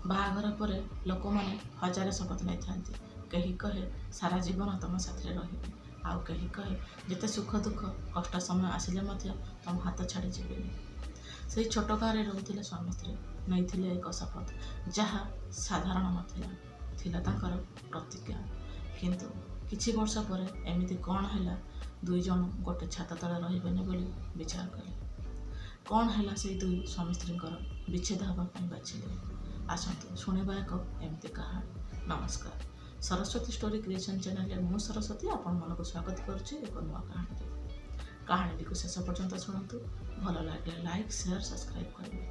ବାହାଘର ପରେ ଲୋକମାନେ ହଜାରେ ଶପଥ ନେଇଥାନ୍ତି। କେହି କହେ ସାରା ଜୀବନ ତମ ସାଥିରେ ରହିବି, ଆଉ କେହି କହେ ଯେତେ ସୁଖ ଦୁଃଖ କଷ୍ଟ ସମୟ ଆସିଲେ ମଧ୍ୟ ତମ ହାତ ଛାଡ଼ି ଯିବିନି। ସେଇ ଛୋଟ ଗାଁରେ ରହୁଥିଲେ ସ୍ୱାମୀ ସ୍ତ୍ରୀ, ନେଇଥିଲେ ଏକ ଶପଥ ଯାହା ସାଧାରଣ ନଥିଲା, ଥିଲା ତାଙ୍କର ପ୍ରତିଜ୍ଞା। କିନ୍ତୁ କିଛି ବର୍ଷ ପରେ ଏମିତି କ'ଣ ହେଲା, ଦୁଇ ଜଣ ଗୋଟେ ଛାତ ତଳେ ରହିବେନି ବୋଲି ବିଚାର କଲେ। କ'ଣ ହେଲା ସେଇ ଦୁଇ ସ୍ୱାମୀ ସ୍ତ୍ରୀଙ୍କର ବିଚ୍ଛେଦ ହେବା ପାଇଁ ବାଛିଲେ? ଆସନ୍ତୁ ଶୁଣିବା ଏକ ଏମିତି କାହାଣୀ। ନମସ୍କାର, ସରସ୍ୱତୀ ଷ୍ଟୋରି କ୍ରିଏସନ୍ ଚ୍ୟାନେଲରେ ମୁଁ ସରସ୍ୱତୀ ଆପଣମାନଙ୍କୁ ସ୍ୱାଗତ କରୁଛି ଏକ ନୂଆ କାହାଣୀରେ। କାହାଣୀଟିକୁ ଶେଷ ପର୍ଯ୍ୟନ୍ତ ଶୁଣନ୍ତୁ। ଭଲ ଲାଗିଲେ ଲାଇକ୍, ସେୟାର, ସବସ୍କ୍ରାଇବ୍ କରିବେ।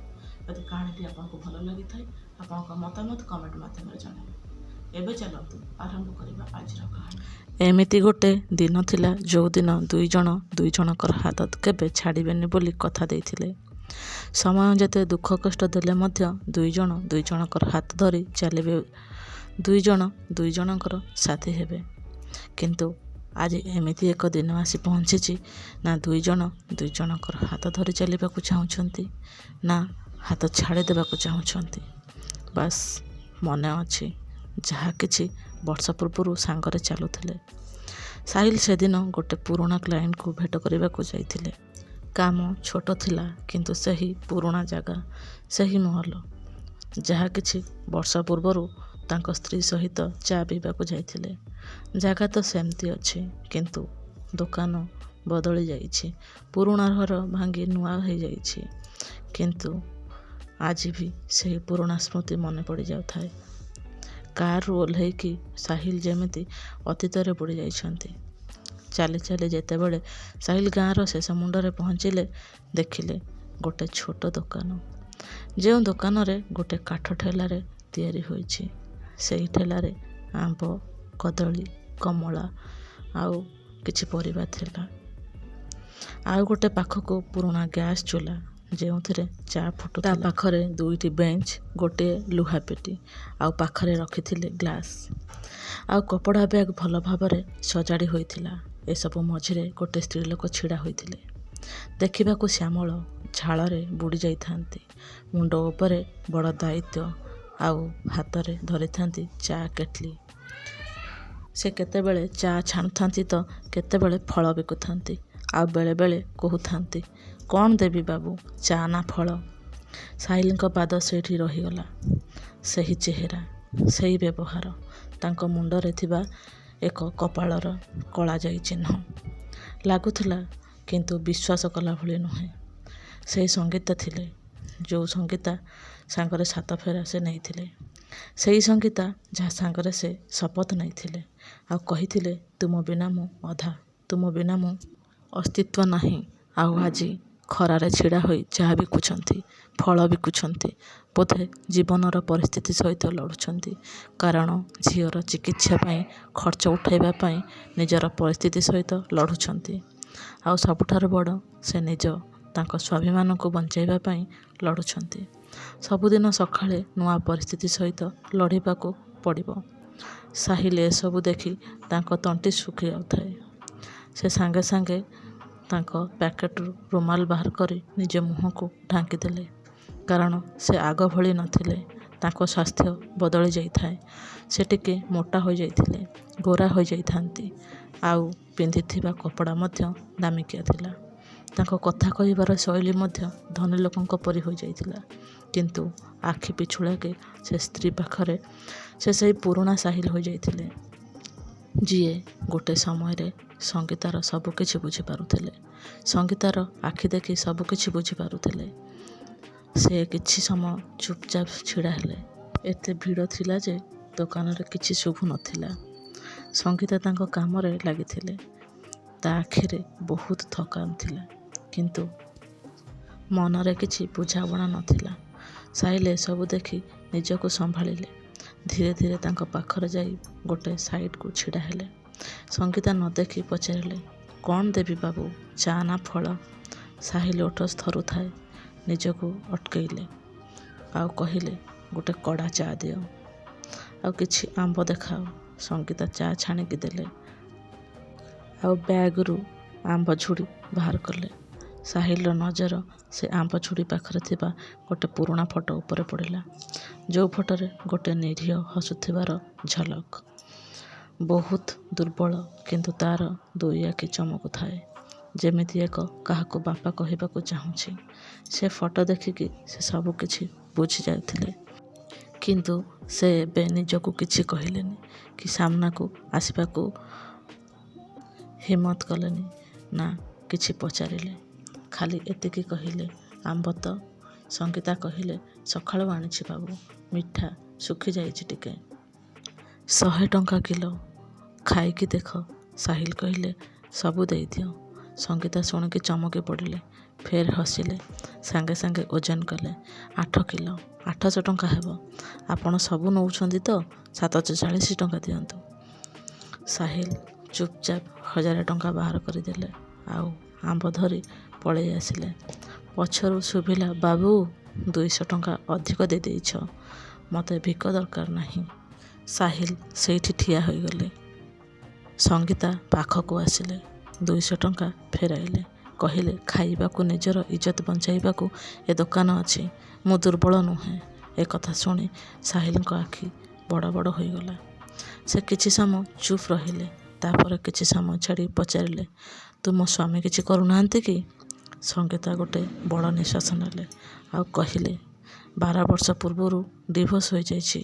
ଯଦି କାହାଣୀଟି ଆପଣଙ୍କୁ ଭଲ ଲାଗିଥାଏ ଆପଣଙ୍କ ମତାମତ କମେଣ୍ଟ ମାଧ୍ୟମରେ ଜଣାଇବେ। ଏବେ ଚାଲନ୍ତୁ ଆରମ୍ଭ କରିବା ଆଜିର କାହାଣୀ। ଏମିତି ଗୋଟେ ଦିନ ଥିଲା ଯେଉଁଦିନ ଦୁଇ ଜଣଙ୍କର ହାତ କେବେ ଛାଡ଼ିବେନି ବୋଲି କଥା ଦେଇଥିଲେ। ସମୟ ଯେତେ ଦୁଃଖ କଷ୍ଟ ଦେଲେ ମଧ୍ୟ ଦୁଇ ଜଣଙ୍କର ହାତ ଧରି ଚାଲିବେ, ଦୁଇ ଜଣଙ୍କର ସାଥୀ ହେବେ। କିନ୍ତୁ ଆଜି ଏମିତି ଏକ ଦିନ ଆସି ପହଞ୍ଚିଛି, ନା ଦୁଇ ଜଣଙ୍କର ହାତ ଧରି ଚାଲିବାକୁ ଚାହୁଁଛନ୍ତି, ନା ହାତ ଛାଡ଼ି ଦେବାକୁ ଚାହୁଁଛନ୍ତି। ବାସ୍ ମନେ ଅଛି ଯାହା କିଛି ବର୍ଷ ପୂର୍ବରୁ ସାଙ୍ଗରେ ଚାଲୁଥିଲେ। ସାହିଲ ସେଦିନ ଗୋଟେ ପୁରୁଣା କ୍ଲାଏଣ୍ଟକୁ ଭେଟ କରିବାକୁ ଯାଇଥିଲେ। କାମ ଛୋଟ ଥିଲା, କିନ୍ତୁ ସେହି ପୁରୁଣା ଜାଗା, ସେହି ମହଲ, ଯାହା କିଛି ବର୍ଷ ପୂର୍ବରୁ ତାଙ୍କ ସ୍ତ୍ରୀ ସହିତ ଚା ପିଇବାକୁ ଯାଇଥିଲେ। ଜାଗା ତ ସେମିତି ଅଛି, କିନ୍ତୁ ଦୋକାନ ବଦଳି ଯାଇଛି, ପୁରୁଣା ଘର ଭାଙ୍ଗି ନୂଆ ହେଇଯାଇଛି। କିନ୍ତୁ ଆଜି ବି ସେହି ପୁରୁଣା ସ୍ମୃତି ମନେ ପଡ଼ିଯାଉଥାଏ। କାରରୁ ଓହ୍ଲେଇକି ସାହିଲ ଯେମିତି ଅତୀତରେ ବୁଡ଼ି ଯାଇଛନ୍ତି। ଚାଲି ଚାଲି ଯେତେବେଳେ ସାହିଲ ଗାଁର ଶେଷ ମୁଣ୍ଡରେ ପହଞ୍ଚିଲେ, ଦେଖିଲେ ଗୋଟେ ଛୋଟ ଦୋକାନ, ଯେଉଁ ଦୋକାନରେ ଗୋଟେ କାଠ ଠେଲାରେ ତିଆରି ହୋଇଛି। ସେହି ଠେଲାରେ ଆମ୍ବ, କଦଳୀ, କମଳା ଆଉ କିଛି ପରିବା ଥିଲା। ଆଉ ଗୋଟେ ପାଖକୁ ପୁରୁଣା ଗ୍ୟାସ୍ ଚୁଲା, ଯେଉଁଥିରେ ଚା ଫୁଟୁଥିଲା। ତା ପାଖରେ ଦୁଇଟି ବେଞ୍ଚ, ଗୋଟିଏ ଲୁହା ପେଟି, ଆଉ ପାଖରେ ରଖିଥିଲେ ଗ୍ଲାସ୍ ଆଉ କପଡ଼ା ବ୍ୟାଗ୍ ଭଲ ଭାବରେ ସଜାଡ଼ି ହୋଇଥିଲା। ଏସବୁ ମଝିରେ ଗୋଟେ ସ୍ତ୍ରୀ ଲୋକ ଛିଡ଼ା ହୋଇଥିଲେ। ଦେଖିବାକୁ ଶ୍ୟାମଳ, ଝାଳରେ ବୁଡ଼ି ଯାଇଥାନ୍ତି। ମୁଣ୍ଡ ଉପରେ ବଡ଼ ଦାୟିତ୍ୱ, ଆଉ ହାତରେ ଧରିଥାନ୍ତି ଚା କେଟଲି। ସେ କେତେବେଳେ ଚା ଛାଣୁଥାନ୍ତି ତ କେତେବେଳେ ଫଳ ବିକୁଥାନ୍ତି, ଆଉ ବେଳେବେଳେ କହୁଥାନ୍ତି, କ'ଣ ଦେବି ବାବୁ, ଚା ନା ଫଳ? ସାହିଲଙ୍କ ପାଦ ସେଇଠି ରହିଗଲା। ସେହି ଚେହେରା, ସେହି ବ୍ୟବହାର, ତାଙ୍କ ମୁଣ୍ଡରେ ଥିବା ଏକ କପାଳର କଳାଜାଇ ଚିହ୍ନ। ଲାଗୁଥିଲା, କିନ୍ତୁ ବିଶ୍ୱାସ କଲା ଭଳି ନୁହେଁ। ସେହି ସଙ୍ଗୀତା ଥିଲେ, ଯେଉଁ ସଙ୍ଗୀତା ସାଙ୍ଗରେ ସାତ ଫେରା ସେ ନେଇଥିଲେ। ସେହି ସଙ୍ଗୀତା ଯାହା ସାଙ୍ଗରେ ସେ ଶପଥ ନେଇଥିଲେ, ଆଉ କହିଥିଲେ ତୁମ ବିନା ମୁଁ ଅଧା, ତୁମ ବିନା ମୁଁ ଅସ୍ତିତ୍ୱ ନାହିଁ। ଆଉ ଆଜି ଖରାରେ ଛିଡ଼ା ହୋଇ ଚା ବିକୁଛନ୍ତି, ଫଳ ବିକୁଛନ୍ତି। ବୋଧେ ଜୀବନର ପରିସ୍ଥିତି ସହିତ ଲଢ଼ୁଛନ୍ତି। କାରଣ ଝିଅର ଚିକିତ୍ସା ପାଇଁ ଖର୍ଚ୍ଚ ଉଠାଇବା ପାଇଁ ନିଜର ପରିସ୍ଥିତି ସହିତ ଲଢ଼ୁଛନ୍ତି। ଆଉ ସବୁଠାରୁ ବଡ଼, ସେ ତାଙ୍କ ସ୍ୱାଭିମାନକୁ ବଞ୍ଚାଇବା ପାଇଁ ଲଢ଼ୁଛନ୍ତି। ସବୁଦିନ ସକାଳେ ନୂଆ ପରିସ୍ଥିତି ସହିତ ଲଢ଼ିବାକୁ ପଡ଼ିବ। ସାହିଲ ଏସବୁ ଦେଖି ତାଙ୍କ ତଣ୍ଟି ଶୁଖି ଯାଉଥାଏ। ସେ ସାଙ୍ଗେ ସାଙ୍ଗେ ତାଙ୍କ ପ୍ୟାକେଟରୁ ରୁମାଲ ବାହାର କରି ନିଜ ମୁହଁକୁ ଢାଙ୍କି ଦେଲେ। କାରଣ ସେ ଆଗ ଭଳି ନଥିଲେ। ତାଙ୍କ ସ୍ୱାସ୍ଥ୍ୟ ବଦଳି ଯାଇଥାଏ। ସେ ଟିକେ ମୋଟା ହୋଇଯାଇଥିଲେ, ଗୋରା ହୋଇଯାଇଥାନ୍ତି, ଆଉ ପିନ୍ଧିଥିବା କପଡ଼ା ମଧ୍ୟ ଦାମିକିଆ ଥିଲା। ତାଙ୍କ କଥା କହିବାର ଶୈଳୀ ମଧ୍ୟ ଧନୀ ଲୋକଙ୍କ ପରି ହୋଇଯାଇଥିଲା। କିନ୍ତୁ ଆଖି ପିଛୁଳାକେ ସେ ସ୍ତ୍ରୀ ପାଖରେ ସେ ସେହି ପୁରୁଣା ସାହିଲ ହୋଇଯାଇଥିଲେ, ଯିଏ ଗୋଟେ ସମୟରେ ସଙ୍ଗୀତାର ସବୁକିଛି ବୁଝିପାରୁଥିଲେ। ସଙ୍ଗୀତାର ଆଖି ଦେଖି ସବୁକିଛି ବୁଝିପାରୁଥିଲେ। ସେ କିଛି ସମୟ ଚୁପଚାପ ଛିଡ଼ା ହେଲେ। ଏତେ ଭିଡ଼ ଥିଲା ଯେ ଦୋକାନରେ କିଛି ଶୁଭୁ ନଥିଲା। ସଙ୍ଗୀତା ତାଙ୍କ କାମରେ ଲାଗିଥିଲେ। ତା ଆଖିରେ ବହୁତ ଥକାନ ଥିଲା, କିନ୍ତୁ ମନରେ କିଛି ବୁଝାମଣା ନଥିଲା। ସାହିଲ ଏସବୁ ଦେଖି ନିଜକୁ ସମ୍ଭାଳିଲେ। ଧୀରେ ଧୀରେ ତାଙ୍କ ପାଖରେ ଯାଇ ଗୋଟେ ସାଇଡ଼କୁ ଛିଡ଼ା ହେଲେ। ସଙ୍ଗୀତା ନ ଦେଖି ପଚାରିଲେ, କ'ଣ ଦେବି ବାବୁ, ଚା ନା ଫଳ? ସାହିଲ ଓଠ ଥରୁଥାଏ, ନିଜକୁ ଅଟକେଇଲେ, ଆଉ କହିଲେ, ଗୋଟେ କଡ଼ା ଚା ଦିଅ, ଆଉ କିଛି ଆମ୍ବ ଦେଖାଅ। ସଙ୍ଗୀତା ଚା ଛାଣିକି ଦେଲେ, ଆଉ ବ୍ୟାଗରୁ ଆମ୍ବ ଝୁଡ଼ି ବାହାର କଲେ। ସାହିଲର ନଜର ସେ ଆମ୍ବ ଛୁଡ଼ି ପାଖରେ ଥିବା ଗୋଟେ ପୁରୁଣା ଫଟୋ ଉପରେ ପଡ଼ିଲା, ଯେଉଁ ଫଟୋରେ ଗୋଟେ ନିରୀହ ହସୁଥିବାର ଝଲକ। ବହୁତ ଦୁର୍ବଳ, କିନ୍ତୁ ତାର ଦୁଇ ଆଖି ଚମକୁଥାଏ, ଯେମିତି ଏକ କାହାକୁ ବାପା କହିବାକୁ ଚାହୁଁଛି। ସେ ଫଟୋ ଦେଖିକି ସେ ସବୁ କିଛି ବୁଝି ଯାଇଥିଲେ, କିନ୍ତୁ ସେ ଏବେ ନିଜକୁ କିଛି କହିଲେନି କି ସାମ୍ନାକୁ ଆସିବାକୁ ହିମ୍ମତ କଲେନି, ନା କିଛି ପଚାରିଲେ। ଖାଲି ଏତିକି କହିଲେ, ଆମ୍ବ ତ? ସଙ୍ଗୀତା କହିଲେ, ସକାଳୁ ଆଣିଛି ବାବୁ, ମିଠା, ଶୁଖିଯାଇଛି ଟିକେ। 100 ଟଙ୍କା କିଲୋ, ଖାଇକି ଦେଖ। ସାହିଲ କହିଲେ, ସବୁ ଦେଇଦିଅ। ସଙ୍ଗୀତା ଶୁଣିକି ଚମକି ପଡ଼ିଲେ, ଫେର ହସିଲେ। ସାଙ୍ଗେ ସାଙ୍ଗେ ଓଜନ କଲେ। 8 କିଲୋ, 800 ଟଙ୍କା ହେବ। ଆପଣ ସବୁ ନେଉଛନ୍ତି ତ 740 ଟଙ୍କା ଦିଅନ୍ତୁ। ସାହିଲ ଚୁପଚାପ 1000 ଟଙ୍କା ବାହାର କରିଦେଲେ, ଆଉ ଆମ୍ବ ଧରି ପଳେଇ ଆସିଲେ। ପଛରୁ ଶୁଭିଲା, ବାବୁ, 200 ଟଙ୍କା ଅଧିକ ଦେଇଦେଇଛ, ମୋତେ ଭିକ ଦରକାର ନାହିଁ। ସାହିଲ ସେଇଠି ଠିଆ ହୋଇଗଲେ। ସଙ୍ଗୀତା ପାଖକୁ ଆସିଲେ, 200 ଟଙ୍କା ଫେରାଇଲେ। କହିଲେ, ଖାଇବାକୁ, ନିଜର ଇଜ୍ଜତ ବଞ୍ଚାଇବାକୁ ଏ ଦୋକାନ ଅଛି। ମୁଁ ଦୁର୍ବଳ ନୁହେଁ। ଏ କଥା ଶୁଣି ସାହିଲଙ୍କ ଆଖି ବଡ଼ ବଡ଼ ହୋଇଗଲା। ସେ କିଛି ସମୟ ଚୁପ୍ ରହିଲେ, ତାପରେ କିଛି ସମୟ ଛାଡ଼ି ପଚାରିଲେ, ତୁମ ସ୍ୱାମୀ କିଛି କରୁନାହାନ୍ତି କି? ସଙ୍ଗୀତା ଗୋଟେ ବଡ଼ ନିଶ୍ୱାସ ନେଲେ, ଆଉ କହିଲେ, 12 ବର୍ଷ ପୂର୍ବରୁ ଡିଭୋର୍ସ ହୋଇଯାଇଛି।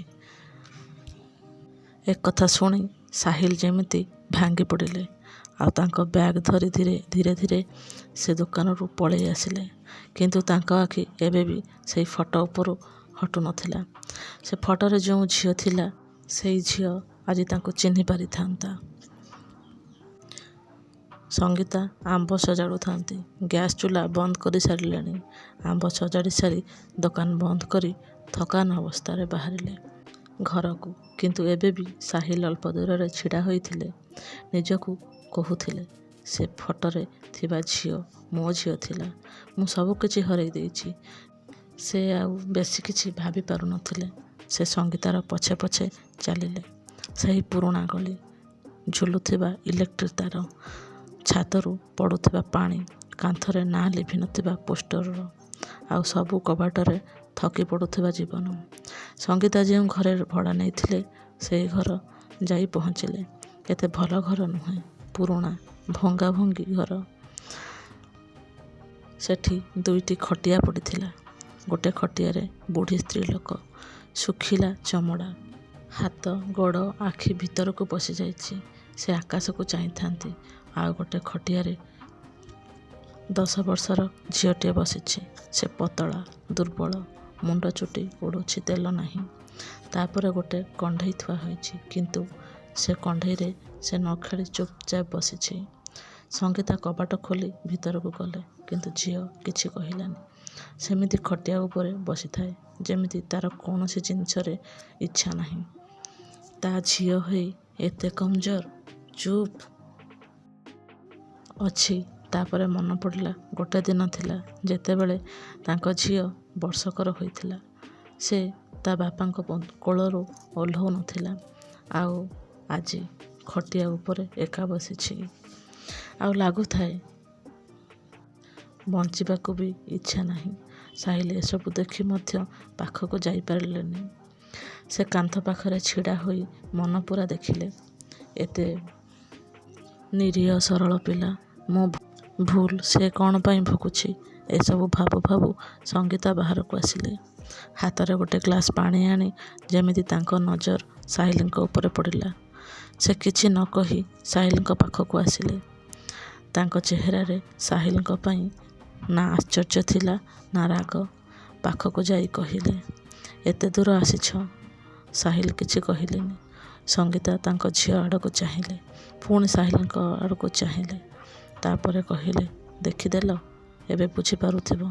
ଏ କଥା ଶୁଣି ସାହିଲ ଯେମିତି ଭାଙ୍ଗି ପଡ଼ିଲେ, ଆଉ ତାଙ୍କ ବ୍ୟାଗ୍ ଧରି ଧୀରେ ଧୀରେ ସେ ଦୋକାନରୁ ପଳେଇ ଆସିଲେ। କିନ୍ତୁ ତାଙ୍କ ଆଖି ଏବେ ବି ସେଇ ଫଟୋ ଉପରୁ ହଟୁ ନଥିଲା। ସେ ଫଟୋରେ ଯେଉଁ ଝିଅ ଥିଲା, ସେଇ ଝିଅ ଆଜି ତାଙ୍କୁ ଚିହ୍ନି ପାରିଥାନ୍ତା। ସଙ୍ଗୀତା ଆମ୍ବ ସଜାଡ଼ୁଥାନ୍ତି। ଗ୍ୟାସ୍ ଚୁଲା ବନ୍ଦ କରି ସାରିଲେଣି। ଆମ୍ବ ସଜାଡ଼ି ସାରି ଦୋକାନ ବନ୍ଦ କରି ଥକାନ ଅବସ୍ଥାରେ ବାହାରିଲେ ଘରକୁ। କିନ୍ତୁ ଏବେ ବି ସାହିଲ ଅଳ୍ପ ଦୂରରେ ଛିଡ଼ା ହୋଇଥିଲେ। ନିଜକୁ କହୁଥିଲେ, ସେ ଫଟୋରେ ଥିବା ଝିଅ ମୋ ଝିଅ ଥିଲା। ମୁଁ ସବୁ କିଛି ହରେଇ ଦେଇଛି। ସେ ଆଉ ବେଶୀ କିଛି ଭାବି ପାରୁନଥିଲେ। ସେ ସଙ୍ଗୀତାର ପଛେ ପଛେ ଚାଲିଲେ। ସେହି ପୁରୁଣା ଗଳି, ଝୁଲୁଥିବା ଇଲେକ୍ଟ୍ରିକ୍ ତାର, ଛାତରୁ ପଡ଼ୁଥିବା ପାଣି, କାନ୍ଥରେ ନାଁ ଲିଭି ନଥିବା ପୋଷ୍ଟର, ଆଉ ସବୁ କବାଟରେ ଥକି ପଡ଼ୁଥିବା ଜୀବନ। ସଙ୍ଗୀତା ଯେଉଁ ଘରେ ଭଡ଼ା ନେଇଥିଲେ, ସେହି ଘର ଯାଇ ପହଞ୍ଚିଲେ। ଏତେ ଭଲ ଘର ନୁହେଁ, ପୁରୁଣା ଭଙ୍ଗା ଭଙ୍ଗି ଘର। ସେଠି 2ଟି ଖଟିଆ ପଡ଼ିଥିଲା। ଗୋଟେ ଖଟିଆରେ ବୁଢ଼ୀ ସ୍ତ୍ରୀ ଲୋକ, ଶୁଖିଲା ଚମଡ଼ା, ହାତ ଗୋଡ଼ ଆଖି ଭିତରକୁ ପଶିଯାଇଛି। ସେ ଆକାଶକୁ ଚାହିଁଥାନ୍ତି। ଆଉ ଗୋଟେ ଖଟିଆରେ 10 ବର୍ଷର ଝିଅଟିଏ ବସିଛି। ସେ ପତଳା, ଦୁର୍ବଳ, ମୁଣ୍ଡ ଚୁଟି ଉଡ଼ୁଛି, ତେଲ ନାହିଁ। ତାପରେ ଗୋଟେ କଣ୍ଢେଇ ଥୁଆ ହୋଇଛି, କିନ୍ତୁ ସେ କଣ୍ଢେଇରେ ସେ ନ ଖେଳି ଚୁପଚାପ ବସିଛି। ସଙ୍ଗୀତା କବାଟ ଖୋଲି ଭିତରକୁ ଗଲେ, କିନ୍ତୁ ଝିଅ କିଛି କହିଲାନି। ସେମିତି ଖଟିଆ ଉପରେ ବସିଥାଏ, ଯେମିତି ତାର କୌଣସି ଜିନିଷରେ ଇଚ୍ଛା ନାହିଁ। ତା ଝିଅ ହେଇ ଏତେ କମଜୋର, ଚୁପ୍ ଅଛି। ତାପରେ ମନେ ପଡ଼ିଲା, ଗୋଟେ ଦିନ ଥିଲା ଯେତେବେଳେ ତାଙ୍କ ଝିଅ ବର୍ଷକର ହୋଇଥିଲା। ସେ ତା ବାପାଙ୍କ କୋଳରୁ ଓହ୍ଲଉ ନଥିଲା, ଆଉ ଆଜି ଖଟିଆ ଉପରେ ଏକା ବସିଛି। ଆଉ ଲାଗୁଥାଏ ବଞ୍ଚିବାକୁ ବି ଇଚ୍ଛା ନାହିଁ। ସାହିଲ ଏସବୁ ଦେଖି ମଧ୍ୟ ପାଖକୁ ଯାଇପାରିଲେନି। ସେ କାନ୍ଥ ପାଖରେ ଛିଡ଼ା ହୋଇ ମନ ପୂରା ଦେଖିଲେ, ଏତେ ନିରୀହ ସରଳ ପିଲା, ମୋ ଭୁଲ, ସେ କ'ଣ ପାଇଁ ଭୋଗୁଛି? ଏସବୁ ଭାବୁ ଭାବୁ ସଙ୍ଗୀତା ବାହାରକୁ ଆସିଲେ। ହାତରେ ଗୋଟେ ଗ୍ଲାସ୍ ପାଣି ଆଣି ଯେମିତି ତାଙ୍କ ନଜର ସାହିଲଙ୍କ ଉପରେ ପଡ଼ିଲା। ସେ କିଛି ନ କହି ସାହିଲଙ୍କ ପାଖକୁ ଆସିଲେ। ତାଙ୍କ ଚେହେରାରେ ସାହିଲଙ୍କ ପାଇଁ ନା ଆଶ୍ଚର୍ଯ୍ୟ ଥିଲା, ନା ରାଗ। ପାଖକୁ ଯାଇ କହିଲେ, ଏତେ ଦୂର ଆସିଛ? ସାହିଲ କିଛି କହିଲେନି। ସଙ୍ଗୀତା ତାଙ୍କ ଝିଅ ଆଡ଼କୁ ଚାହିଁଲେ, ପୁଣି ସାହିଲଙ୍କ ଆଡ଼କୁ ଚାହିଁଲେ। ତାପରେ କହିଲେ, ଦେଖିଦେଲ, ଏବେ ବୁଝିପାରୁଥିବ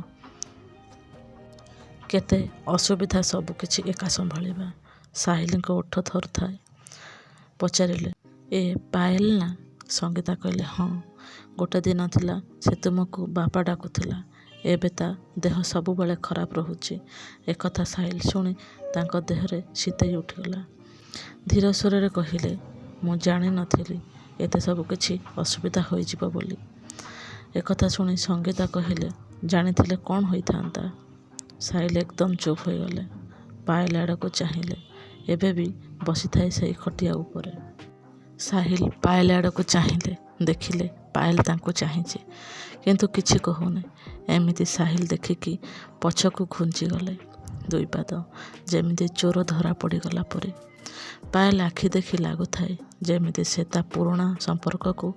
କେତେ ଅସୁବିଧା ସବୁ କିଛି ଏକା ସମ୍ଭାଳିବା। ସାହିଲଙ୍କ ଓଠ ଥରୁଥାଏ। ପଚାରିଲେ, ଏ ପାୟଲ ନା? ସଙ୍ଗୀତା କହିଲେ, ହଁ। ଗୋଟେ ଦିନ ଥିଲା ସେ ତୁମକୁ ବାପା ଡାକୁଥିଲା। ଏବେ ତା ଦେହ ସବୁବେଳେ ଖରାପ ରହୁଛି। ଏକଥା ସାହିଲ ଶୁଣି ତାଙ୍କ ଦେହରେ ଶୀତେଇ ଉଠିଗଲା। ଧୀର ସ୍ୱରରେ କହିଲେ, ମୁଁ ଜାଣିନଥିଲି ଏତେ ସବୁ କିଛି ଅସୁବିଧା ହୋଇଯିବ ବୋଲି। ଏକଥା ଶୁଣି ସଙ୍ଗୀତା କହିଲେ, ଜାଣିଥିଲେ କ'ଣ ହୋଇଥାନ୍ତା। ସାହିଲ ଏକଦମ ଚୁପ୍ ହୋଇଗଲେ। ପାଏଲ ଆଡ଼କୁ ଚାହିଁଲେ। ଏବେ ବି ବସିଥାଏ ସେଇ ଖଟିଆ ଉପରେ। ସାହିଲ ପାଏଲ ଆଡ଼କୁ ଚାହିଁଲେ। ଦେଖିଲେ ପାଏଲ ତାଙ୍କୁ ଚାହିଁଛି, କିନ୍ତୁ କିଛି କହୁନି। ଏମିତି ସାହିଲ ଦେଖିକି ପଛକୁ ଘୁଞ୍ଚିଗଲେ। ଦୁଇ ପାଦ ଯେମିତି ଚୋର ଧରା ପଡ଼ିଗଲା ପରି। ପାଏଲ ଆଖି ଦେଖି ଲାଗୁଥାଏ ଯେମିତି ସେ ତା ପୁରୁଣା ସମ୍ପର୍କକୁ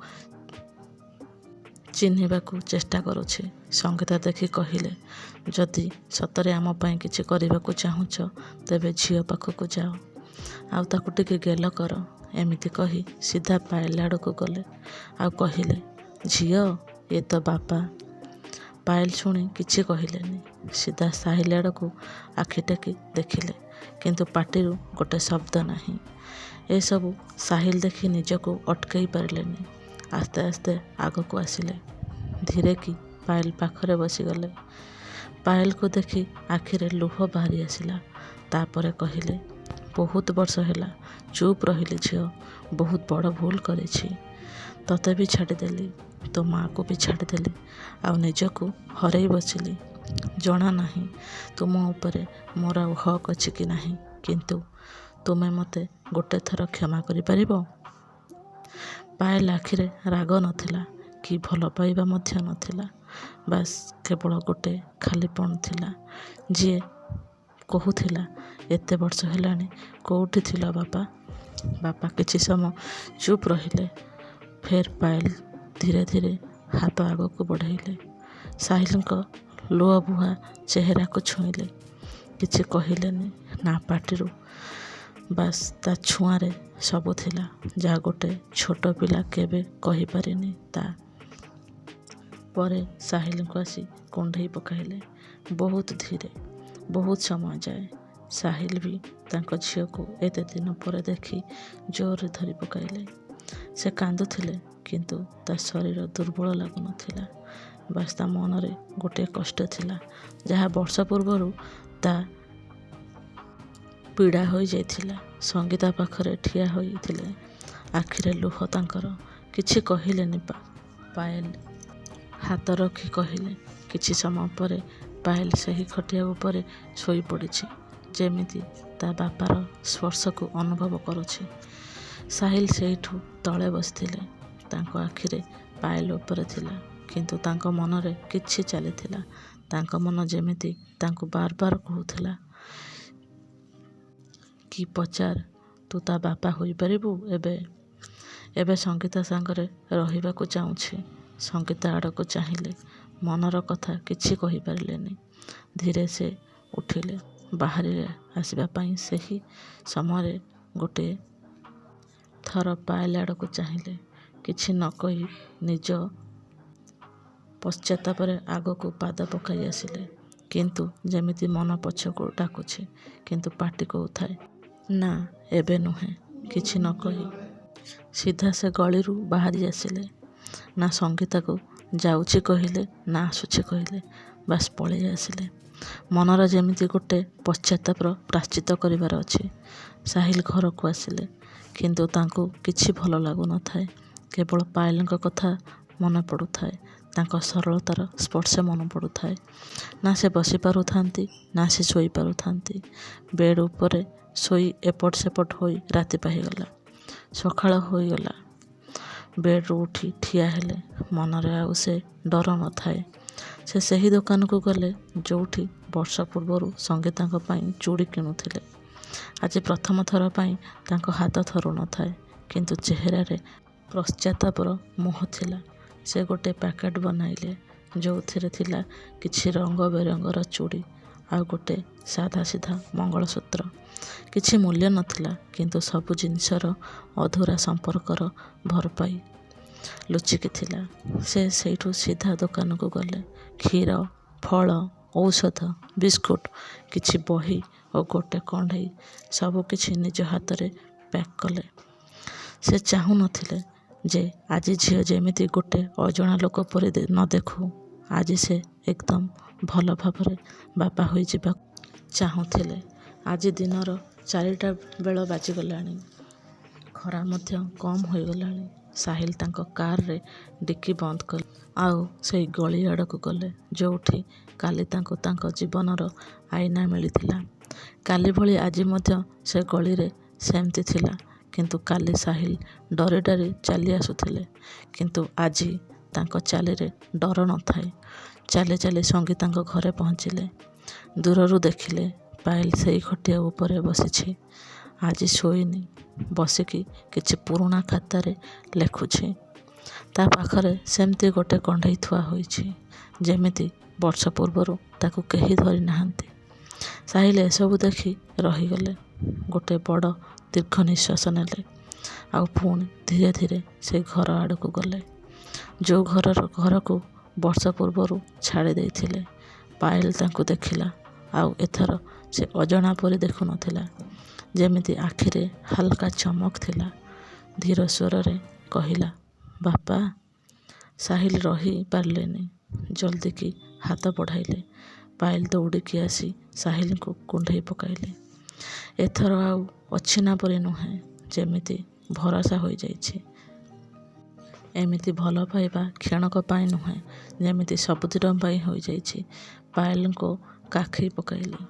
ଚିହ୍ନିବାକୁ ଚେଷ୍ଟା କରୁଛି। ସଙ୍ଗୀତା ଦେଖି କହିଲେ, ଯଦି ସତରେ ଆମ ପାଇଁ କିଛି କରିବାକୁ ଚାହୁଁଛ ତେବେ ଝିଅ ପାଖକୁ ଯାଅ, ଆଉ ତାକୁ ଟିକେ ଗେଲ କର। ଏମିତି କହି ସିଧା ପାଏଲ ଆଡ଼କୁ ଗଲେ, ଆଉ କହିଲେ, ଝିଅ ଏ ତ ବାପା। ପାଏଲ ଶୁଣି କିଛି କହିଲେନି। ସିଧା ସାହିଲ ଆଡ଼କୁ ଆଖି ଟେକି ଦେଖିଲେ, କିନ୍ତୁ ପାଟିରୁ ଗୋଟେ ଶବ୍ଦ ନାହିଁ। ଏସବୁ ସାହିଲ ଦେଖି ନିଜକୁ ଅଟକାଇ ପାରିଲେନି। ଆସ୍ତେ ଆସ୍ତେ ଆଗକୁ ଆସିଲେ। ଧୀରେ କି ପାଏଲ ପାଖରେ ବସିଗଲେ। ପାଏଲକୁ ଦେଖି ଆଖିରେ ଲୁହ ବାହାରି ଆସିଲା। ତାପରେ କହିଲେ, ବହୁତ ବର୍ଷ ହେଲା ଚୁପ୍ ରହିଲି ଝିଅ। ବହୁତ ବଡ଼ ଭୁଲ କରିଛି। ତତେ ବି ଛାଡ଼ିଦେଲି, ତୋ ମାଆକୁ ବି ଛାଡ଼ିଦେଲି, ଆଉ ନିଜକୁ ହରେଇ ବସିଲି। ଜଣା ନାହିଁ ତୁମ ଉପରେ ମୋର ଆଉ ହକ୍ ଅଛି କି ନାହିଁ, କିନ୍ତୁ ତୁମେ ମୋତେ ଗୋଟେ ଥର କ୍ଷମା କରିପାରିବ? ପାଏଲ ଆଖିରେ ରାଗ ନଥିଲା କି ଭଲ ପାଇବା ମଧ୍ୟ ନଥିଲା। ବାସ୍ କେବଳ ଗୋଟେ ଖାଲିପଣ ଥିଲା। ଯିଏ କହୁଥିଲା, ଏତେ ବର୍ଷ ହେଲାଣି କୋଉଠି ଥିଲ ବାପା? ବାପା କିଛି ସମୟ ଚୁପ୍ ରହିଲେ। ଫେର ପାଏଲ ଧୀରେ ଧୀରେ ହାତ ଆଗକୁ ବଢ଼ାଇଲେ। ସାହିଲଙ୍କ ଲୁହବୁହା ଚେହେରାକୁ ଛୁଇଁଲେ। କିଛି କହିଲେନି, ନା ପାଟିରୁ। ବାସ୍ ତା ଛୁଆଁରେ ସବୁ ଥିଲା, ଯାହା ଗୋଟେ ଛୋଟ ପିଲା କେବେ କହିପାରିନି ତା। ପରେ ସାହିଲଙ୍କୁ ଆସି କୁଣ୍ଢେଇ ପକାଇଲେ। ବହୁତ ଧୀରେ, ବହୁତ ସମୟ ଯାଏ। ସାହିଲ ବି ତାଙ୍କ ଝିଅକୁ ଏତେ ଦିନ ପରେ ଦେଖି ଜୋରରେ ଧରି ପକାଇଲେ। ସେ କାନ୍ଦୁଥିଲେ, କିନ୍ତୁ ତା ଶରୀର ଦୁର୍ବଳ ଲାଗୁନଥିଲା। ବାସ୍ ତା ମନରେ ଗୋଟିଏ କଷ୍ଟ ଥିଲା, ଯାହା ବର୍ଷ ପୂର୍ବରୁ ତା ପୀଡ଼ା ହୋଇଯାଇଥିଲା। ସଙ୍ଗୀତା ପାଖରେ ଠିଆ ହୋଇଥିଲେ। ଆଖିରେ ଲୁହ ତାଙ୍କର। କିଛି କହିଲେନି। ପାଏଲ ହାତ ରଖି କହିଲେ। କିଛି ସମୟ ପରେ ପାଏଲ ସେହି ଖଟିଆ ଉପରେ ଶୋଇପଡ଼ିଛି, ଯେମିତି ତା ବାପାର ସ୍ପର୍ଶକୁ ଅନୁଭବ କରୁଛି। ସାହିଲ ସେଇଠୁ ତଳେ ବସିଥିଲେ। ତାଙ୍କ ଆଖିରେ ପାଏଲ ଉପରେ ଥିଲା, କିନ୍ତୁ ତାଙ୍କ ମନରେ କିଛି ଚାଲିଥିଲା। ତାଙ୍କ ମନ ଯେମିତି ତାଙ୍କୁ ବାର ବାର କହୁଥିଲା, କି ପଚାର, ତୁ ତା ବାପା ହୋଇପାରିବୁ ଏବେ? ଏବେ ସଙ୍ଗୀତା ସାଙ୍ଗରେ ରହିବାକୁ ଚାହୁଁଛି। ସଙ୍ଗୀତା ଆଡ଼କୁ ଚାହିଁଲେ। ମନର କଥା କିଛି କହିପାରିଲେନି। ଧୀରେ ସେ ଉଠିଲେ। ବାହାରି ଆସିବା ପାଇଁ ସେହି ସମୟରେ ଗୋଟିଏ ଥର ପାଏଲ ଆଡ଼କୁ ଚାହିଁଲେ। କିଛି ନ କହି ନିଜ ପଶ୍ଚାତାପରେ ଆଗକୁ ପାଦ ପକାଇ ଆସିଲେ। କିନ୍ତୁ ଯେମିତି ମନ ପଛକୁ ଡାକୁଛି, କିନ୍ତୁ ପାଟି କହୁଥାଏ, ନା ଏବେ ନୁହେଁ। କିଛି ନ କହି ସିଧା ସେ ଗଳିରୁ ବାହାରି ଆସିଲେ। ନା ସଙ୍ଗୀତାକୁ ଯାଉଛି କହିଲେ, ନା ଆସୁଛି କହିଲେ। ବାସ୍ ପଳେଇ ଆସିଲେ। ମନର ଯେମିତି ଗୋଟେ ପଶ୍ଚାତାପର ପ୍ରାୟଶ୍ଚିତ୍ତ କରିବାର ଅଛି। ସାହିଲ ଘରକୁ ଆସିଲେ, କିନ୍ତୁ ତାଙ୍କୁ କିଛି ଭଲ ଲାଗୁନଥାଏ। କେବଳ ପାଏଲଙ୍କ କଥା ମନେ ପଡ଼ୁଥାଏ। ତାଙ୍କ ସରଳତାର ସ୍ପର୍ଶ ମନେ ପଡ଼ୁଥାଏ। ନା ସେ ବସିପାରୁଥାନ୍ତି, ନା ସେ ଶୋଇପାରୁଥାନ୍ତି। ବେଡ୍ ଉପରେ ଶୋଇ ଏପଟ ସେପଟ ହୋଇ ରାତି ପାହିଗଲା। ସକାଳ ହୋଇଗଲା। ବେଡ୍ରୁ ଉଠି ଠିଆ ହେଲେ। ମନରେ ଆଉ ସେ ଡର ନଥାଏ। ସେ ସେହି ଦୋକାନକୁ ଗଲେ ଯୋଉଠି ବର୍ଷ ପୂର୍ବରୁ ସଙ୍ଗୀତାଙ୍କ ପାଇଁ ଚୁଡ଼ି କିଣୁଥିଲେ। ଆଜି ପ୍ରଥମ ଥର ପାଇଁ ତାଙ୍କ ହାତ ଥରୁନଥାଏ, କିନ୍ତୁ ଚେହେରାରେ ପଶ୍ଚାତାପର ମୋହ ଥିଲା। ସେ ଗୋଟେ ପ୍ୟାକେଟ୍ ବନାଇଲେ, ଯୋଉଥିରେ ଥିଲା କିଛି ରଙ୍ଗ ବେରଙ୍ଗର ଚୁଡ଼ି, ଆଉ ଗୋଟେ ସାଧାସିଧା ମଙ୍ଗଳସୂତ୍ର। କିଛି ମୂଲ୍ୟ ନଥିଲା, କିନ୍ତୁ ସବୁ ଜିନିଷର ଅଧୁରା ସମ୍ପର୍କର ଭରପାଇ ଲୁଚିକି ଥିଲା। ସେ ସେଇଠୁ ସିଧା ଦୋକାନକୁ ଗଲେ। କ୍ଷୀର, ଫଳ, ଔଷଧ, ବିସ୍କୁଟ, କିଛି ବହି ଓ ଗୋଟେ କଣ୍ଢେଇ ସବୁକିଛି ନିଜ ହାତରେ ପ୍ୟାକ୍ କଲେ। ସେ ଚାହୁଁନଥିଲେ ଯେ ଆଜି ଝିଅ ଯେମିତି ଗୋଟେ ଅଜଣା ଲୋକ ପରି ନ ଦେଖୁ। ଆଜି ସେ ଏକଦମ ଭଲ ଭାବରେ ବାପା ହୋଇଯିବାକୁ ଚାହୁଁଥିଲେ। ଆଜି ଦିନର 4ଟା ବେଳ ବାଜିଗଲାଣି। ଖରା ମଧ୍ୟ କମ୍ ହୋଇଗଲାଣି। ସାହିଲ ତାଙ୍କ କାରରେ ଡିକି ବନ୍ଦ କଲେ। ଆଉ ସେଇ ଗଳି ଆଡ଼କୁ ଗଲେ ଯେଉଁଠି କାଲି ତାଙ୍କୁ ତାଙ୍କ ଜୀବନର ଆଇନା ମିଳିଥିଲା। କାଲି ଭଳି ଆଜି ମଧ୍ୟ ସେ ଗଳିରେ ସେମିତି ଥିଲା। କିନ୍ତୁ କାଲି ସାହିଲ ଡରି ଡରି ଚାଲି ଆସୁଥିଲେ, କିନ୍ତୁ ଆଜି ତାଙ୍କ ଚାଲିରେ ଡର ନଥାଏ। ଚାଲି ଚାଲି ସଙ୍ଗୀତାଙ୍କ ଘରେ ପହଞ୍ଚିଲେ। ଦୂରରୁ ଦେଖିଲେ ପାଏଲ ସେଇ ଖଟିଆ ଉପରେ ବସିଛି। ଆଜି ଶୋଇନି, ବସିକି କିଛି ପୁରୁଣା ଖାତାରେ ଲେଖୁଛି। ତା ପାଖରେ ସେମିତି ଗୋଟେ କଣ୍ଢେଇ ଥୁଆ ହୋଇଛି, ଯେମିତି ବର୍ଷ ପୂର୍ବରୁ ତାକୁ କେହି ଧରି ନାହାନ୍ତି। ସାହିଲ ଏସବୁ ଦେଖି ରହିଗଲେ। ଗୋଟେ ବଡ଼ ଦୀର୍ଘ ନିଶ୍ୱାସ ନେଲେ, ଆଉ ପୁଣି ଧୀରେ ଧୀରେ ସେ ଘର ଆଡ଼କୁ ଗଲେ, ଯେଉଁ ଘରକୁ ବର୍ଷ ପୂର୍ବରୁ ଛାଡ଼ି ଦେଇଥିଲେ। ପାଏଲ ତାଙ୍କୁ ଦେଖିଲା, ଆଉ ଏଥର ସେ ଅଜଣା ପରି ଦେଖୁନଥିଲା, ଯେମିତି ଆଖିରେ ହାଲକା ଚମକ ଥିଲା। ଧୀର ସ୍ୱରରେ କହିଲା, ବାପା। ସାହିଲ ରହି ପାରିଲେନି, ଜଲ୍ଦିକି ହାତ ବଢ଼ାଇଲେ। ପାଏଲ ଦୌଡ଼ିକି ଆସି ସାହିଲଙ୍କୁ କୁଣ୍ଢେଇ ପକାଇଲେ। ଏଥର ଆଉ ଅଛିନା ପରି ନୁହେଁ, ଯେମିତି ଭରସା ହୋଇଯାଇଛି। ଏମିତି ଭଲ ପାଇବା କ୍ଷଣକ ପାଇଁ ନୁହେଁ, ଯେମିତି ସବୁଦିନ ପାଇଁ ହୋଇଯାଇଛି। ପାଏଲଙ୍କୁ କାଖେଇ ପକାଇଲେ।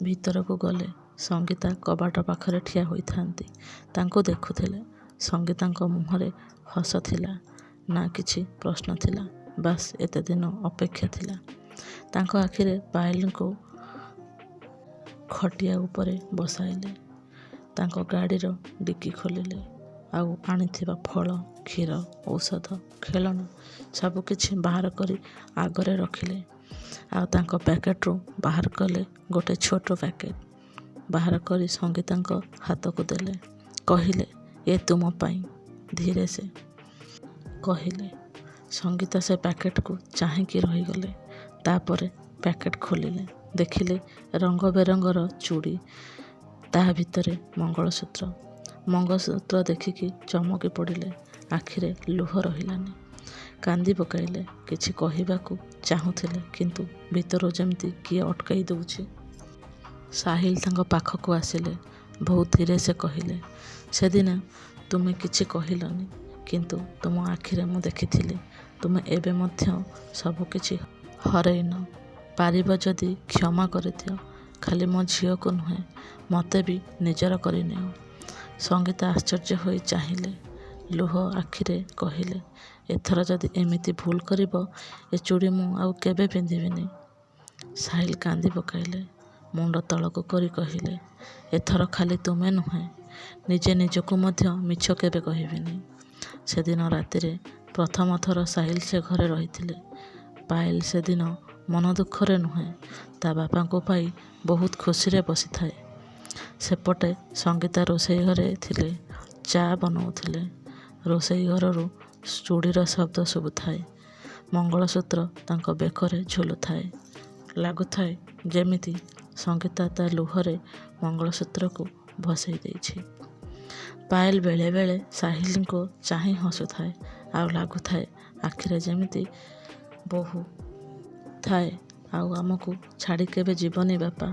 ଭିତରକୁ ଗଲେ। ସଙ୍ଗୀତା କବାଟ ପାଖରେ ଠିଆ ହୋଇଥାନ୍ତି। ତାଙ୍କୁ ଦେଖୁଥିଲେ। ସଙ୍ଗୀତାଙ୍କ ମୁହଁରେ ହସ ଥିଲା, ନା କିଛି ପ୍ରଶ୍ନ ଥିଲା। ବାସ୍ ଏତେ ଦିନ ଅପେକ୍ଷା ଥିଲା। ତାଙ୍କ ଆଖିରେ ପାଏଲଙ୍କୁ ଖଟିଆ ଉପରେ ବସାଇଲେ। ତାଙ୍କ ଗାଡ଼ିର ଡିକି ଖୋଲିଲେ, ଆଉ ଆଣିଥିବା ଫଳ, କ୍ଷୀର, ଔଷଧ, ଖେଳଣା ସବୁକିଛି ବାହାର କରି ଆଗରେ ରଖିଲେ। ଆଉ ତାଙ୍କ ପ୍ୟାକେଟରୁ ବାହାର କଲେ ଗୋଟେ ଛୋଟ ପ୍ୟାକେଟ। ବାହାର କରି ସଙ୍ଗୀତାଙ୍କ ହାତକୁ ଦେଲେ। କହିଲେ, ଏ ତୁମ ପାଇଁ। ଧୀରେ ସେ କହିଲେ। ସଙ୍ଗୀତା ସେ ପ୍ୟାକେଟକୁ ଚାହିଁକି ରହିଗଲେ। ତାପରେ ପ୍ୟାକେଟ ଖୋଲିଲେ। ଦେଖିଲେ ରଙ୍ଗ ବେରଙ୍ଗର ଚୁଡ଼ି, ତା ଭିତରେ ମଙ୍ଗଳସୂତ୍ର। ମଙ୍ଗଳସୂତ୍ର ଦେଖିକି ଚମକି ପଡ଼ିଲେ। ଆଖିରେ ଲୁହ ରହିଲାନି। କାନ୍ଦି ପକାଇଲେ। କିଛି କହିବାକୁ ଚାହୁଁଥିଲେ, କିନ୍ତୁ ଭିତରୁ ଯେମିତି କିଏ ଅଟକାଇ ଦେଉଛି। ସାହିଲ ତାଙ୍କ ପାଖକୁ ଆସିଲେ। ବହୁତ ଧୀରେ ସେ କହିଲେ, ସେଦିନ ତୁମେ କିଛି କହିଲନି, କିନ୍ତୁ ତୁମ ଆଖିରେ ମୁଁ ଦେଖିଥିଲି, ତୁମେ ଏବେ ମଧ୍ୟ ସବୁକିଛି ହରେଇନ। ପାରିବ ଯଦି କ୍ଷମା କରିଦିଅ। ଖାଲି ମୋ ଝିଅକୁ ନୁହେଁ, ମୋତେ ବି ନିଜର କରିନିଅ। ସଙ୍ଗୀତା ଆଶ୍ଚର୍ଯ୍ୟ ହୋଇ ଚାହିଁଲେ। ଲୁହ ଆଖିରେ କହିଲେ, ଏଥର ଯଦି ଏମିତି ଭୁଲ କରିବ, ଏ ଚୁଡ଼ି ମୁଁ ଆଉ କେବେ ପିନ୍ଧିବିନି। ସାହିଲ କାନ୍ଦି ପକାଇଲେ। ମୁଣ୍ଡ ତଳକୁ କରି କହିଲେ, ଏଥର ଖାଲି ତୁମେ ନୁହେଁ, ନିଜେ ନିଜକୁ ମଧ୍ୟ ମିଛ କେବେ କହିବିନି। ସେଦିନ ରାତିରେ ପ୍ରଥମ ଥର ସାହିଲ ସେ ଘରେ ରହିଥିଲେ। ପାଏଲ ସେଦିନ ମନ ଦୁଃଖରେ ନୁହେଁ, ତା ବାପାଙ୍କୁ ପାଇ ବହୁତ ଖୁସିରେ ବସିଥାଏ। ସେପଟେ ସଙ୍ଗୀତା ରୋଷେଇ ଘରେ ଥିଲେ, ଚା ବନଉଥିଲେ। ରୋଷେଇ ଘରରୁ ଚୁଡ଼ିର ଶବ୍ଦ ଶୁଭୁଥାଏ। ମଙ୍ଗଳସୂତ୍ର ତାଙ୍କ ବେକରେ ଝୁଲୁଥାଏ। ଲାଗୁଥାଏ ଯେମିତି ସଙ୍ଗୀତା ତା ଲୁହରେ ମଙ୍ଗଳସୂତ୍ରକୁ ଭସେଇ ଦେଇଛି। ପାଏଲ ବେଳେ ବେଳେ ସାହିଲଙ୍କୁ ଚାହିଁ ହସୁଥାଏ, ଆଉ ଲାଗୁଥାଏ ଆଖିରେ ଯେମିତି ବୋହୂ ଥାଏ, ଆଉ ଆମକୁ ଛାଡ଼ି କେବେ ଯିବନି ବାପା।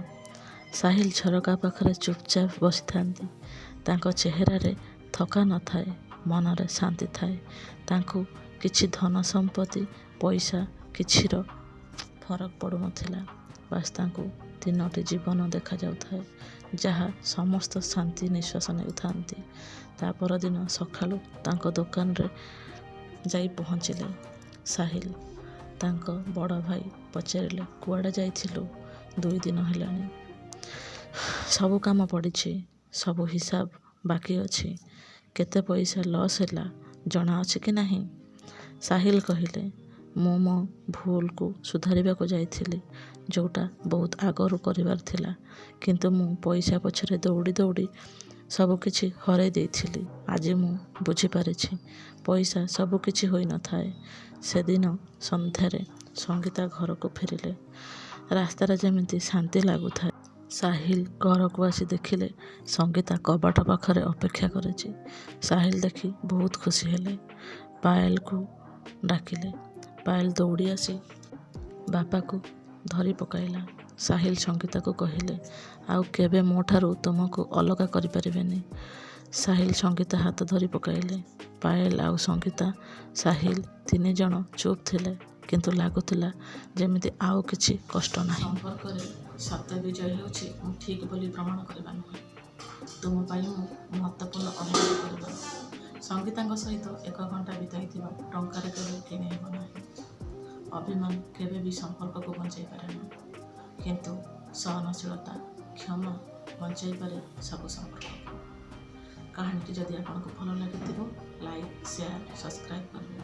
ସାହିଲ ଝରକା ପାଖରେ ଚୁପଚାପ ବସିଥାନ୍ତି। ତାଙ୍କ ଚେହେରାରେ ଥକା ନଥାଏ, ମନରେ ଶାନ୍ତି ଥାଏ। ତାଙ୍କୁ କିଛି ଧନ ସମ୍ପତ୍ତି, ପଇସା କିଛିର ଫରକ ପଡ଼ୁନଥିଲା। ବାସ୍ ତାଙ୍କୁ ତିନୋଟି ଜୀବନ ଦେଖାଯାଉଥାଏ, ଯାହା ସମସ୍ତ ଶାନ୍ତି ନିଶ୍ୱାସ ନେଉଥାନ୍ତି। ତା ପରଦିନ ସକାଳୁ ତାଙ୍କ ଦୋକାନରେ ଯାଇ ପହଞ୍ଚିଲେ ସାହିଲ। ତାଙ୍କ ବଡ଼ ଭାଇ ପଚାରିଲେ, କୁଆଡ଼େ ଯାଇଥିଲୁ? 2 ଦିନ ହେଲାଣି। ସବୁ କାମ ପଡ଼ିଛି, ସବୁ ହିସାବ ବାକି ଅଛି। କେତେ ପଇସା ଲସ୍ ହେଲା ଜଣାଅଛି କି ନାହିଁ? ସାହିଲ କହିଲେ, ମୁଁ ମୋ ଭୁଲକୁ ସୁଧାରିବାକୁ ଯାଇଥିଲି, ଯେଉଁଟା ବହୁତ ଆଗରୁ କରିବାର ଥିଲା। କିନ୍ତୁ ମୁଁ ପଇସା ପଛରେ ଦୌଡ଼ି ଦୌଡ଼ି ସବୁକିଛି ହରେଇ ଦେଇଥିଲି। ଆଜି ମୁଁ ବୁଝିପାରିଛି, ପଇସା ସବୁକିଛି ହୋଇନଥାଏ। ସେଦିନ ସନ୍ଧ୍ୟାରେ ସଙ୍ଗୀତା ଘରକୁ ଫେରିଲେ। ରାସ୍ତାରେ ଯେମିତି ଶାନ୍ତି ଲାଗୁଥାଏ। ସାହିଲ ଘରକୁ ଆସି ଦେଖିଲେ ସଙ୍ଗୀତା କବାଟ ପାଖରେ ଅପେକ୍ଷା କରିଛି। ସାହିଲ ଦେଖି ବହୁତ ଖୁସି ହେଲେ। ପାଏଲକୁ ଡାକିଲେ। ପାଏଲ ଦୌଡ଼ି ଆସି ବାପାକୁ ଧରି ପକାଇଲା। ସାହିଲ ସଙ୍ଗୀତାକୁ କହିଲେ, ଆଉ କେବେ ମୋ ଠାରୁ ତୁମକୁ ଅଲଗା କରିପାରିବେନି। ସାହିଲ ସଙ୍ଗୀତା ହାତ ଧରି ପକାଇଲେ। ପାଏଲ ଆଉ ସଙ୍ଗୀତା ସାହିଲ 3 ଜଣ ଚୁପ୍ ଥିଲେ, କିନ୍ତୁ ଲାଗୁଥିଲା ଯେମିତି ଆଉ କିଛି କଷ୍ଟ ନାହିଁ। ସମ୍ପର୍କରେ ସତ୍ୟ ବିଜୟ ହେଉଛି ମୁଁ ଠିକ୍ ବୋଲି ପ୍ରମାଣ କରିବା ନୁହେଁ। ତୁମ ପାଇଁ ମୁଁ ମହତ୍ତ୍ୱପୂର୍ଣ୍ଣ ଅନୁଭବ କରିବା। ସଙ୍ଗୀତାଙ୍କ ସହିତ 1 ଘଣ୍ଟା ବିତାଇଥିବା ଟଙ୍କାରେ କେବେ କିଣି ହେବ ନାହିଁ। ଅଭିମାନ କେବେ ବି ସମ୍ପର୍କକୁ ବଞ୍ଚାଇ ପାରେ ନା, କିନ୍ତୁ ସହନଶୀଳତା, କ୍ଷମା ବଞ୍ଚାଇ ପାରେ ସବୁ ସମ୍ପର୍କକୁ। କାହାଣୀଟି ଯଦି ଆପଣଙ୍କୁ ଭଲ ଲାଗିଥିବ, ଲାଇକ୍, ସେୟାର, ସବସ୍କ୍ରାଇବ୍ କରିବେ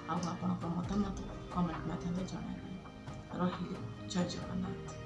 ଆଉ ଆପଣଙ୍କ ମତାମତ କମେଣ୍ଟ ମାଧ୍ୟମରେ ଜଣାଇବେ। ରହିଲି, ଜୟ ଜଗନ୍ନାଥ।